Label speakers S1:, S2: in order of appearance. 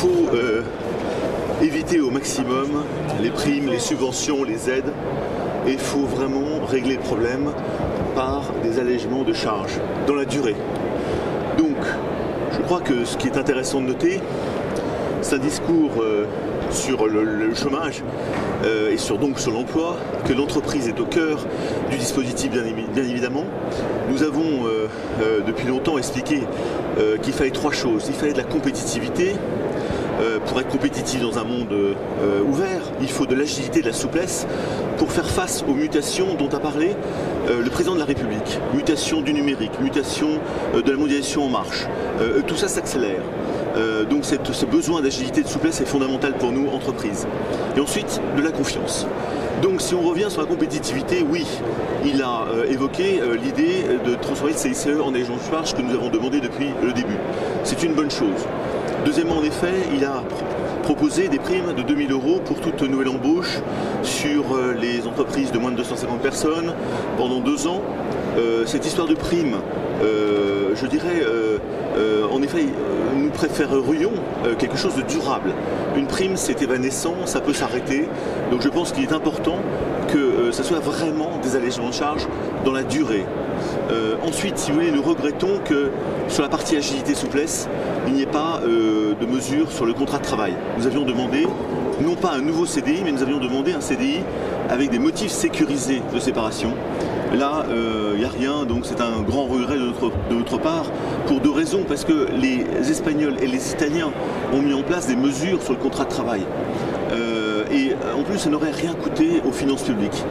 S1: faut éviter au maximum les primes, les subventions, les aides, et il faut vraiment régler le problème par des allègements de charges dans la durée. Donc, je crois que ce qui est intéressant de noter, c'est un discours sur le chômage et sur l'emploi, que l'entreprise est au cœur du dispositif bien évidemment. Nous avons depuis longtemps expliqué qu'il fallait trois choses. Il fallait de la compétitivité. Pour être compétitif dans un monde ouvert, il faut de l'agilité, de la souplesse pour faire face aux mutations dont a parlé le président de la République. Mutation du numérique, mutation de la mondialisation en marche. Tout ça s'accélère. Donc ce besoin d'agilité et de souplesse est fondamental pour nous, entreprises. Et ensuite, de la confiance. Donc si on revient sur la compétitivité, oui, il a évoqué l'idée de transformer le CICE en allègement de charges que nous avons demandé depuis le début. C'est une bonne chose. Deuxièmement, en effet, il a proposé des primes de 2 000 € pour toute nouvelle embauche sur les entreprises de moins de 250 personnes pendant 2 ans. Cette histoire de prime, je dirais, en effet, nous préférerions quelque chose de durable. Une prime, c'est évanescent, ça peut s'arrêter. Donc je pense qu'il est important que ça soit vraiment des allègements de charges dans la durée. Ensuite, si vous voulez, nous regrettons que sur la partie agilité-souplesse, il n'y ait pas de mesures sur le contrat de travail. Nous avions demandé, non pas un nouveau CDI, mais nous avions demandé un CDI avec des motifs sécurisés de séparation. Là, il n'y a rien, donc c'est un grand regret de notre part, pour deux raisons, parce que les Espagnols et les Italiens ont mis en place des mesures sur le contrat de travail. Et en plus, ça n'aurait rien coûté aux finances publiques.